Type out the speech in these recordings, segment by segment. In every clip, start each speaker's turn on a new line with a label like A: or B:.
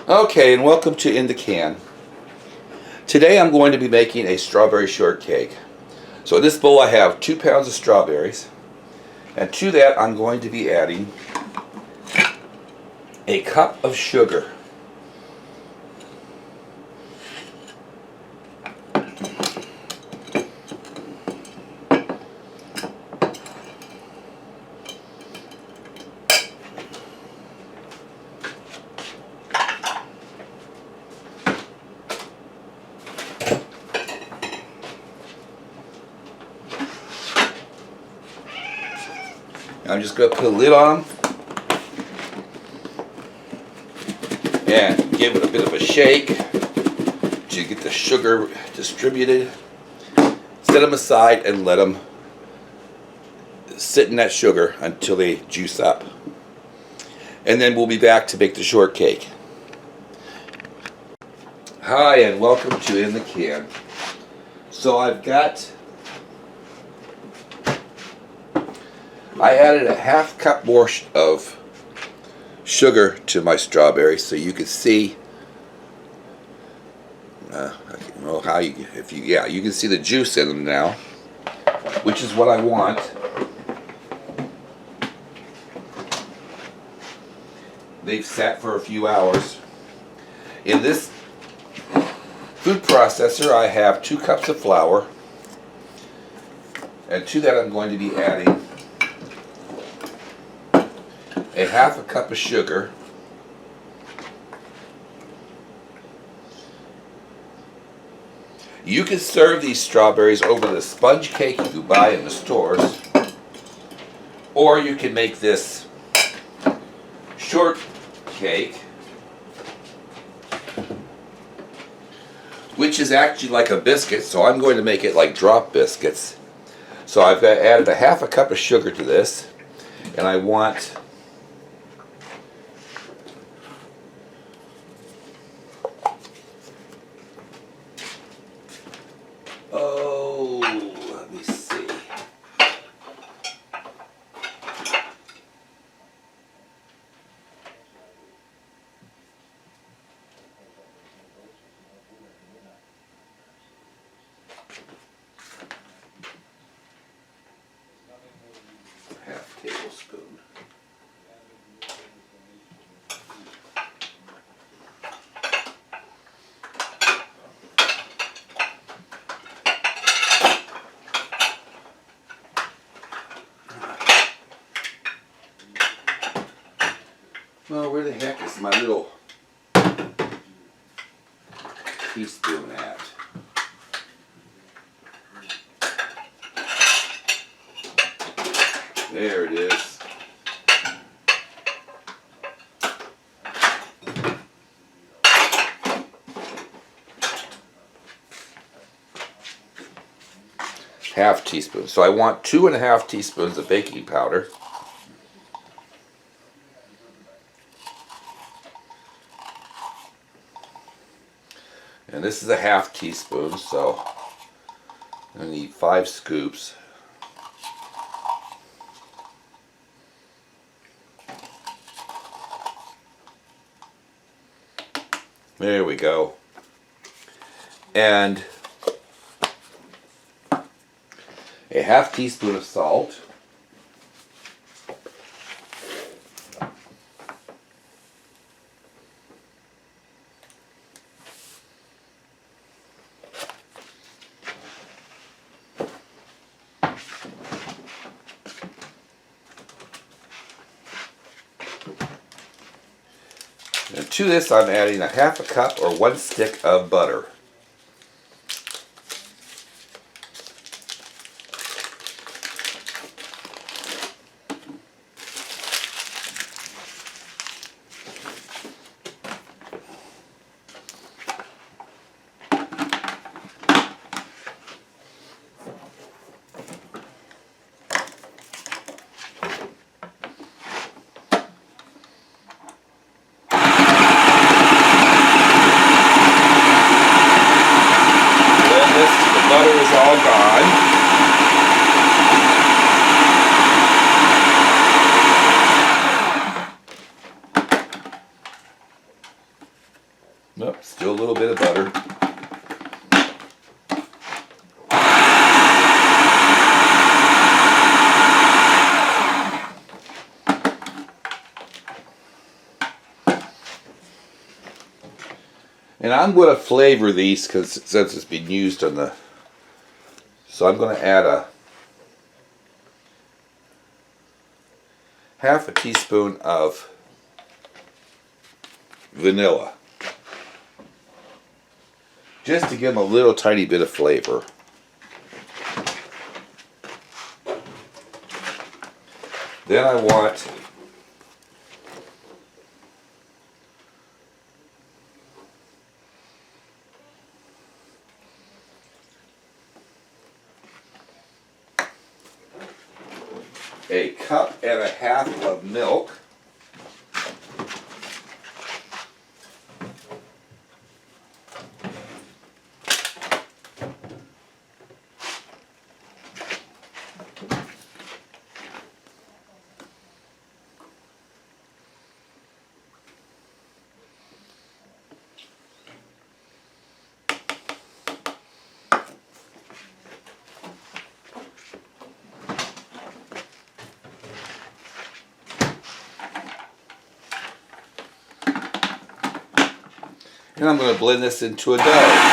A: Okay, and welcome to In the Can. Today I'm going to be making a strawberry shortcake. So in this bowl I have 2 pounds of strawberries, and to that I'm going to be adding a cup of sugar. I'm just going to put a lid on them and give it a bit of a shake to get the sugar distributed. Set them aside and let them sit in that sugar until they juice up. And then we'll be back to make the shortcake. Hi, and welcome to In the Can. So I added a half cup more of sugar to my strawberries, so you can see. I don't know how you can see the juice in them now, which is what I want. They've sat for a few hours. In this food processor, I have 2 cups of flour, and to that I'm going to be adding a half a cup of sugar, you can serve these strawberries over the sponge cake you buy in the stores, or you can make this shortcake, which is actually like a biscuit, so I'm going to make it like drop biscuits. So I've added a half a cup of sugar to this, and I want let me see. Half tablespoon. Well, where the heck is my little teaspoon at? There it is. Half teaspoon. So I want 2.5 teaspoons of baking powder. And this is a half teaspoon, so I need 5 scoops. There we go. And a half teaspoon of salt. And to this I'm adding a half a cup or 1 stick of butter. And I'm going to flavor these because since it's been used on the, so I'm going to add a half a teaspoon of vanilla, just to give them a little tiny bit of flavor. Then I want a cup and a half of milk. And I'm going to blend this into a dough.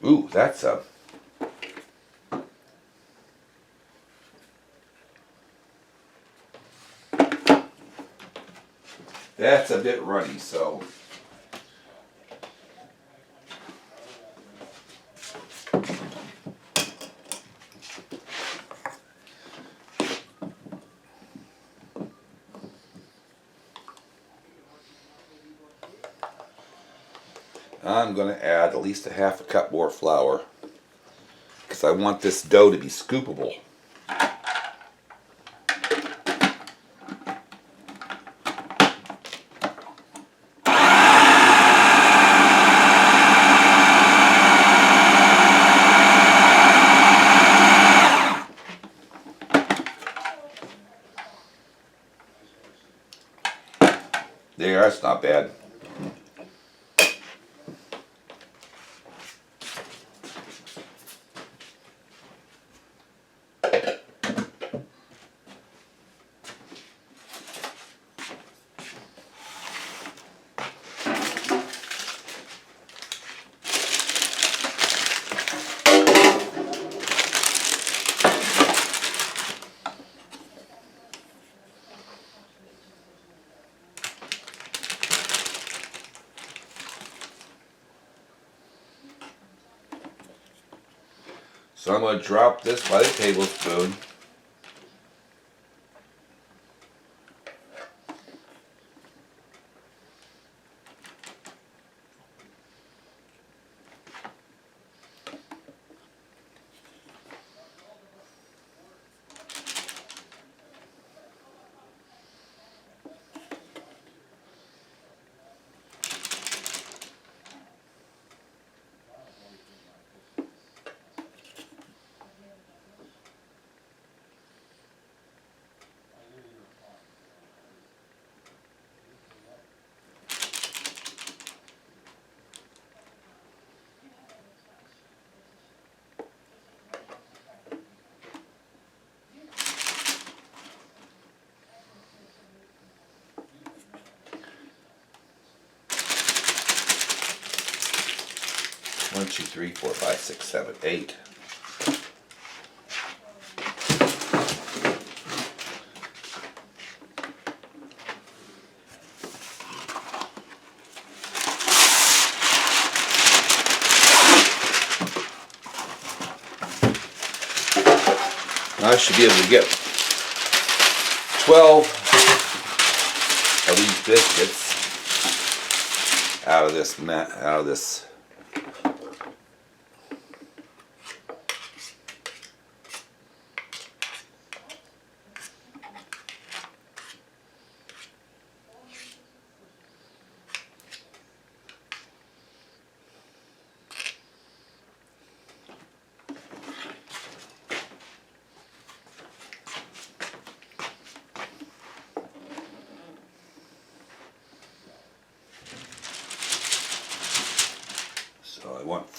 A: Ooh, that's a bit runny, so I'm going to add at least a half a cup more flour because I want this dough to be scoopable. There, that's not bad. So I'm going to drop this by the tablespoon. One, two, three, four, five, six, seven, eight. I should be able to get 12 of these biscuits out of this.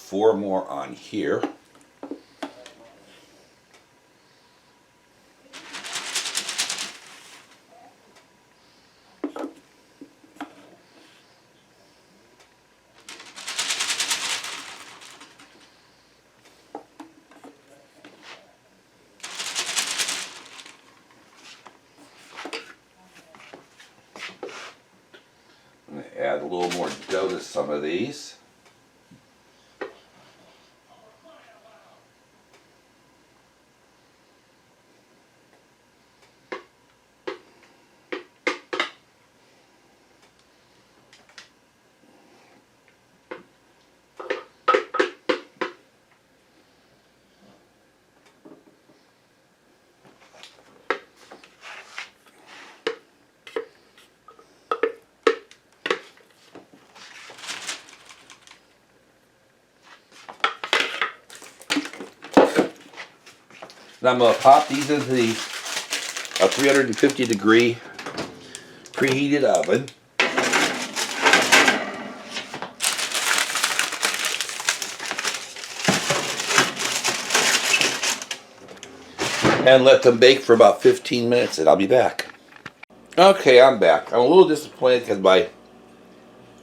A: 4 more on here. I'm going to add a little more dough to some of these. Now I'm going to pop these into the 350 degree preheated oven. And let them bake for about 15 minutes and I'll be back. Okay, I'm back. I'm a little disappointed because my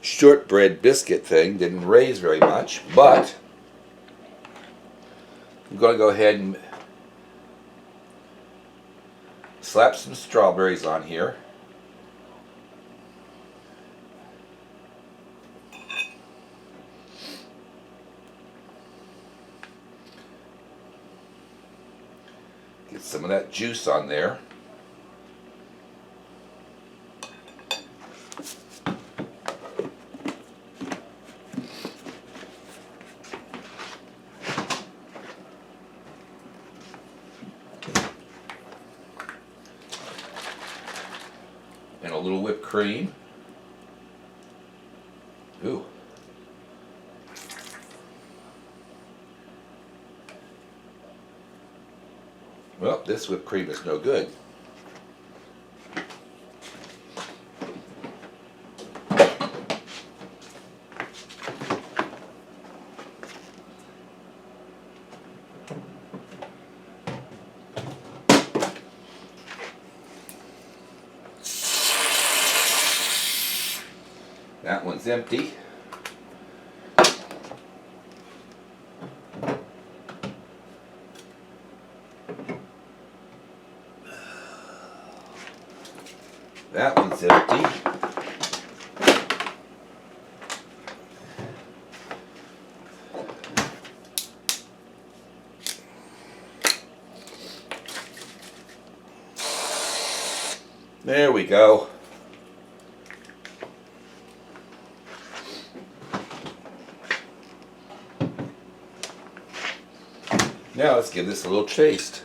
A: shortbread biscuit thing didn't raise very much, but I'm going to go ahead and slap some strawberries on here. Get some of that juice on there. And a little whipped cream. Ooh. Well, this whipped cream is no good. That one's empty. That one's empty. There we go. Now let's give this a little taste.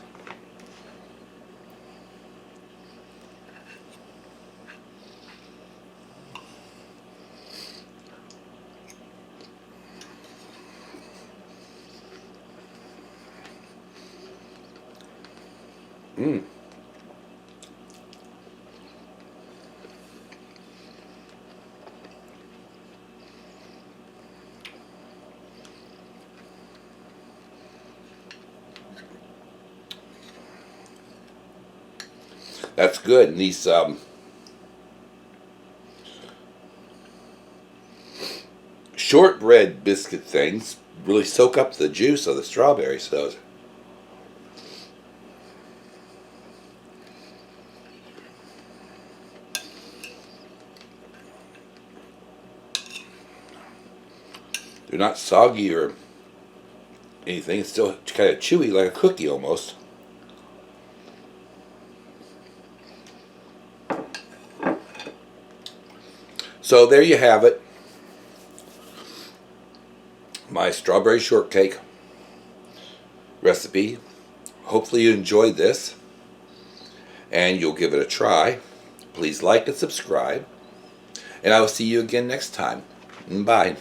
A: Mmm. That's good. And these shortbread biscuit things really soak up the juice of the strawberries. They're not soggy or anything. It's still kind of chewy, like a cookie almost. So there you have it. My strawberry shortcake recipe. Hopefully you enjoyed this and you'll give it a try. Please like and subscribe. And I will see you again next time. Bye.